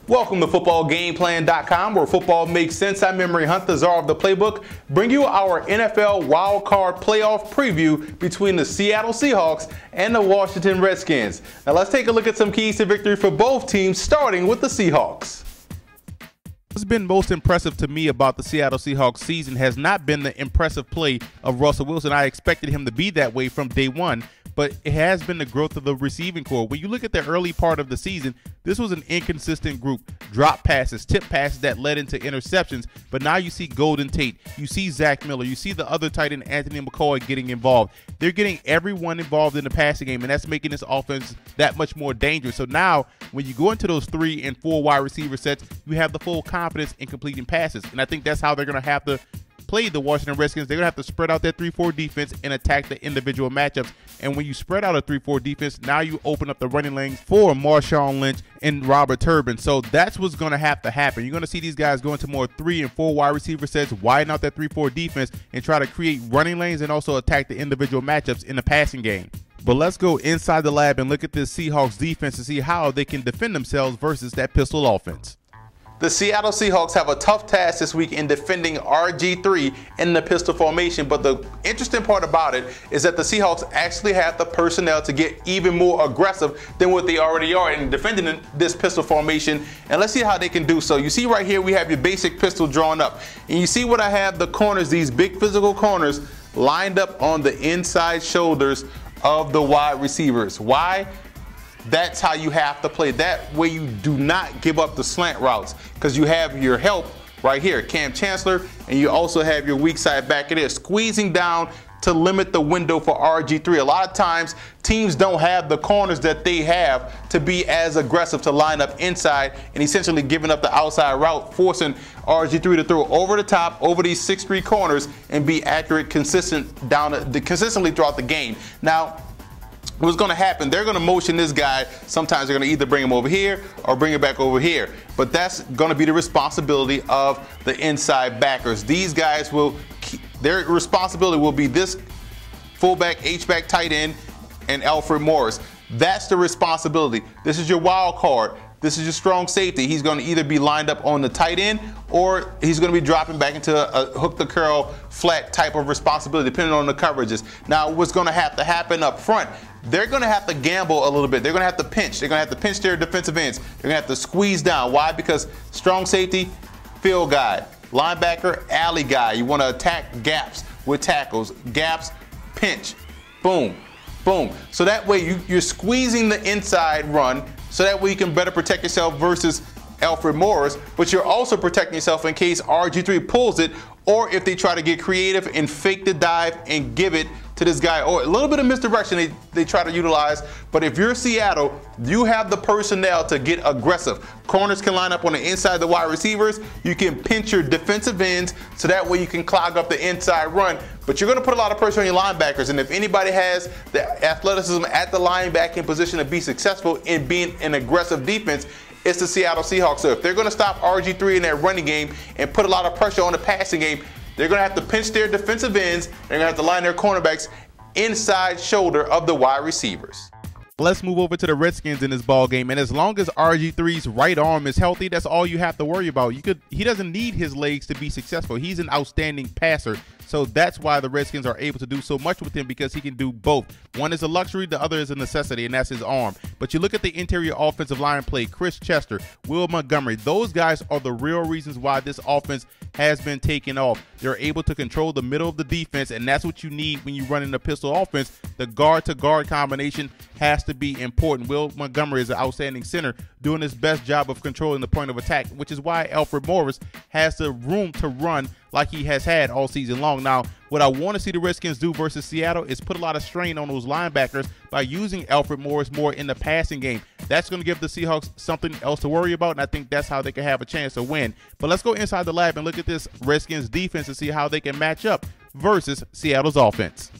Welcome to footballgameplan.com, where football makes sense. I'm Memory Hunt, the czar of the playbook, bring you our NFL wildcard playoff preview between the Seattle Seahawks and the Washington Redskins. Now let's take a look at some keys to victory for both teams, starting with the Seahawks. What's been most impressive to me about the Seattle Seahawks season has not been the impressive play of Russell Wilson. I expected him to be that way from day one, but it has been the growth of the receiving core. When you look at the early part of the season, this was an inconsistent group. Drop passes, tip passes that led into interceptions, but now you see Golden Tate, you see Zach Miller, you see the other tight end Anthony McCoy getting involved. They're getting everyone involved in the passing game, and that's making this offense that much more dangerous. So now, when you go into those 3 and 4 wide receiver sets, you have the full confidence in completing passes, and I think that's how they're going to have to play the Washington Redskins. They're going to have to spread out that 3-4 defense and attack the individual matchups. And when you spread out a 3-4 defense, now you open up the running lanes for Marshawn Lynch and Robert Turbin. So that's what's going to have to happen. You're going to see these guys go into more 3 and 4 wide receiver sets, widen out that 3-4 defense, and try to create running lanes and also attack the individual matchups in the passing game. But let's go inside the lab and look at this Seahawks defense to see how they can defend themselves versus that pistol offense. The Seattle Seahawks have a tough task this week in defending RG3 in the pistol formation, but the interesting part about it is that the Seahawks actually have the personnel to get even more aggressive than what they already are in defending this pistol formation, and let's see how they can do so. You see right here we have your basic pistol drawn up, and you see what I have, the corners, these big physical corners lined up on the inside shoulders of the wide receivers. Why? That's how you have to play. That way you do not give up the slant routes, because you have your help right here, Cam Chancellor, and you also have your weak side back there squeezing down to limit the window for RG3. A lot of times teams don't have the corners that they have to be as aggressive to line up inside and essentially giving up the outside route, forcing RG3 to throw over the top, over these 6'3" corners and be accurate, consistently throughout the game. Now, what's going to happen, they're going to motion this guy. Sometimes they're going to either bring him over here or bring it back over here. But that's going to be the responsibility of the inside backers. These guys their responsibility will be this fullback, H-back tight end, and Alfred Morris. That's the responsibility. This is your wild card. This is your strong safety. He's going to either be lined up on the tight end or he's going to be dropping back into a hook the curl flat type of responsibility, depending on the coverages. Now, what's going to have to happen up front, they're going to have to gamble a little bit. They're going to have to pinch. They're going to have to pinch their defensive ends. They're going to have to squeeze down. Why? Because strong safety, field guy. Linebacker, alley guy. You want to attack gaps with tackles. Gaps, pinch. Boom, boom. So that way you're squeezing the inside run, so that way you can better protect yourself versus Alfred Morris, but you're also protecting yourself in case RG3 pulls it, or if they try to get creative and fake the dive and give it to this guy, or a little bit of misdirection they try to utilize. But if you're Seattle, you have the personnel to get aggressive. Corners can line up on the inside of the wide receivers. You can pinch your defensive ends, so that way you can clog up the inside run. But you're going to put a lot of pressure on your linebackers, and if anybody has the athleticism at the linebacking position to be successful in being an aggressive defense, it's the Seattle Seahawks. So if they're going to stop RG3 in that running game and put a lot of pressure on the passing game, they're going to have to pinch their defensive ends. They're going to have to line their cornerbacks inside shoulder of the wide receivers. Let's move over to the Redskins in this ball game, and as long as RG3's right arm is healthy, that's all you have to worry about. He doesn't need his legs to be successful. He's an outstanding passer, so that's why the Redskins are able to do so much with him, because he can do both. One is a luxury, the other is a necessity, and that's his arm. But you look at the interior offensive line play, Chris Chester, Will Montgomery, those guys are the real reasons why this offense has been taken off. They're able to control the middle of the defense, and that's what you need when you run in a pistol offense. The guard-to-guard combination has to be important. Will Montgomery is an outstanding center, doing his best job of controlling the point of attack, which is why Alfred Morris has the room to run like he has had all season long. Now, what I want to see the Redskins do versus Seattle is put a lot of strain on those linebackers by using Alfred Morris more in the passing game. That's going to give the Seahawks something else to worry about, and I think that's how they can have a chance to win. But let's go inside the lab and look at this Redskins defense and see how they can match up versus Seattle's offense.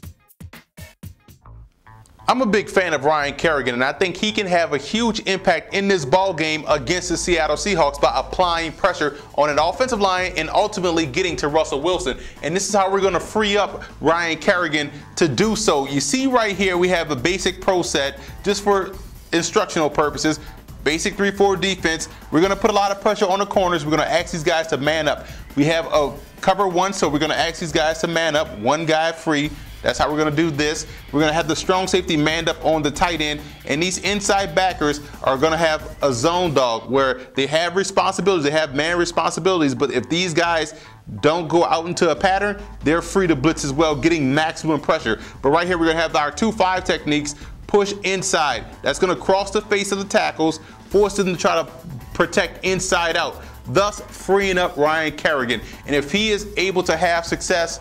I'm a big fan of Ryan Kerrigan, and I think he can have a huge impact in this ball game against the Seattle Seahawks by applying pressure on an offensive line and ultimately getting to Russell Wilson. And this is how we're going to free up Ryan Kerrigan to do so. You see right here we have a basic pro set just for instructional purposes. basic 3-4 defense. We're going to put a lot of pressure on the corners. We're going to ask these guys to man up. We have a cover one, so we're going to ask these guys to man up. One guy free. That's how we're going to do this. We're going to have the strong safety manned up on the tight end, and these inside backers are going to have a zone dog where they have responsibilities. They have man responsibilities, but if these guys don't go out into a pattern, they're free to blitz as well, getting maximum pressure. But right here, we're going to have our 2-5 techniques. Push inside. That's going to cross the face of the tackles, force them to try to protect inside out, thus freeing up Ryan Kerrigan. And if he is able to have success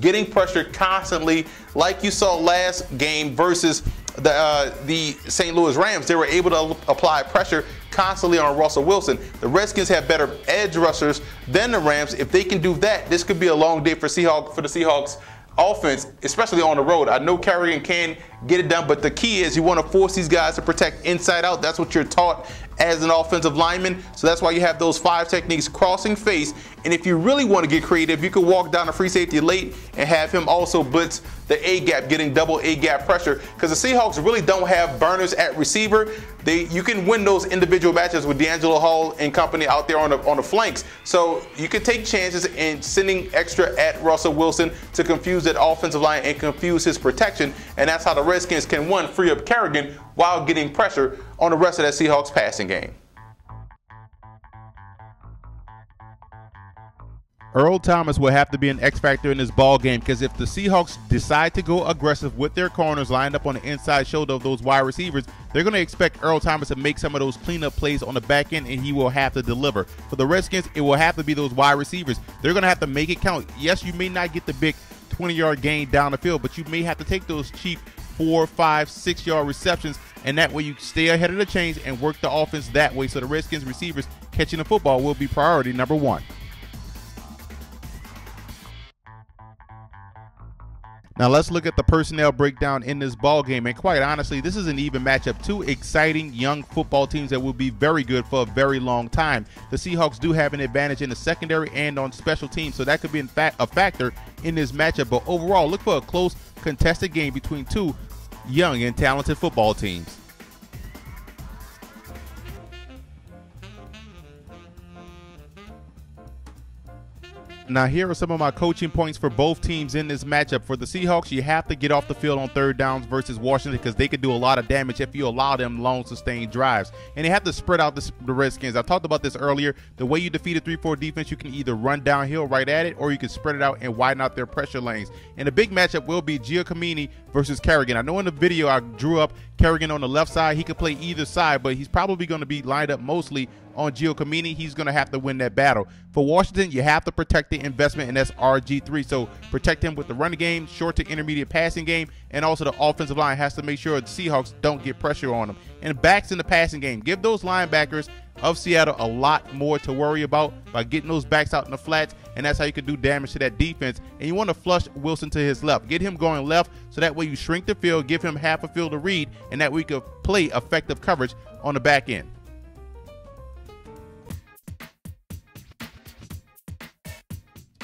getting pressure constantly, like you saw last game versus the St. Louis Rams, they were able to apply pressure constantly on Russell Wilson. The Redskins have better edge rushers than the Rams. If they can do that, this could be a long day for the Seahawks offense, especially on the road. I know Kerrigan can get it done, but the key is you want to force these guys to protect inside out. That's what you're taught as an offensive lineman. So that's why you have those 5 techniques: crossing face. And if you really want to get creative, you could walk down a free safety late and have him also blitz the A-gap, getting double A-gap pressure, because the Seahawks really don't have burners at receiver. You can win those individual matches with D'Angelo Hall and company out there on the flanks. So you can take chances in sending extra at Russell Wilson to confuse that offensive line and confuse his protection. And that's how the Redskins can, one, free up Kerrigan while getting pressure on the rest of that Seahawks passing game. Earl Thomas will have to be an X factor in this ball game, because if the Seahawks decide to go aggressive with their corners lined up on the inside shoulder of those wide receivers, they're going to expect Earl Thomas to make some of those cleanup plays on the back end, and he will have to deliver. For the Redskins, it will have to be those wide receivers. They're going to have to make it count. Yes, you may not get the big 20-yard gain down the field, but you may have to take those cheap 4, 5, 6-yard receptions, and that way you stay ahead of the chains and work the offense that way. So the Redskins receivers catching the football will be priority number 1. Now let's look at the personnel breakdown in this ball game, and quite honestly, this is an even matchup. 2 exciting young football teams that will be very good for a very long time. The Seahawks do have an advantage in the secondary and on special teams, so that could be in fact a factor in this matchup. But overall, look for a close, contested game between 2 young and talented football teams. Now here are some of my coaching points for both teams in this matchup. For the Seahawks, you have to get off the field on 3rd downs versus Washington, because they could do a lot of damage if you allow them long sustained drives. And they have to spread out the Redskins. I talked about this earlier. The way you defeat a 3-4 defense, you can either run downhill right at it, or you can spread it out and widen out their pressure lanes. And the big matchup will be Giacomini versus Kerrigan. I know in the video I drew up Kerrigan on the left side. He could play either side, but he's probably going to be lined up mostly on Giacomini. He's going to have to win that battle. For Washington, you have to protect the investment, and that's RG3. So protect him with the running game, short to intermediate passing game, and also the offensive line has to make sure the Seahawks don't get pressure on them. And backs in the passing game. Give those linebackers of Seattle a lot more to worry about by getting those backs out in the flats, and that's how you can do damage to that defense. And you want to flush Wilson to his left. Get him going left, so that way you shrink the field, give him half a field to read, and that we could play effective coverage on the back end.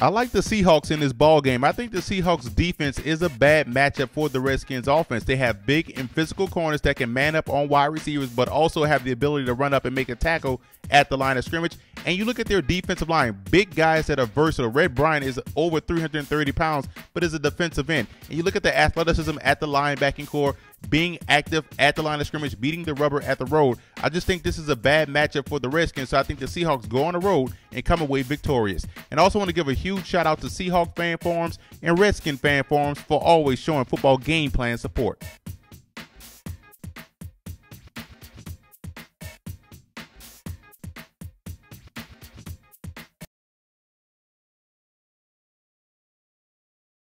I like the Seahawks in this ball game. I think the Seahawks defense is a bad matchup for the Redskins offense. They have big and physical corners that can man up on wide receivers, but also have the ability to run up and make a tackle at the line of scrimmage. And you look at their defensive line, big guys that are versatile. Red Bryant is over 330 pounds, but is a defensive end. And you look at the athleticism at the linebacking core, being active at the line of scrimmage, beating the rubber at the road. I just think this is a bad matchup for the Redskins, so I think the Seahawks go on the road and come away victorious. And I also want to give a huge shout out to Seahawks fan forums and Redskin fan forums for always showing football game plan support.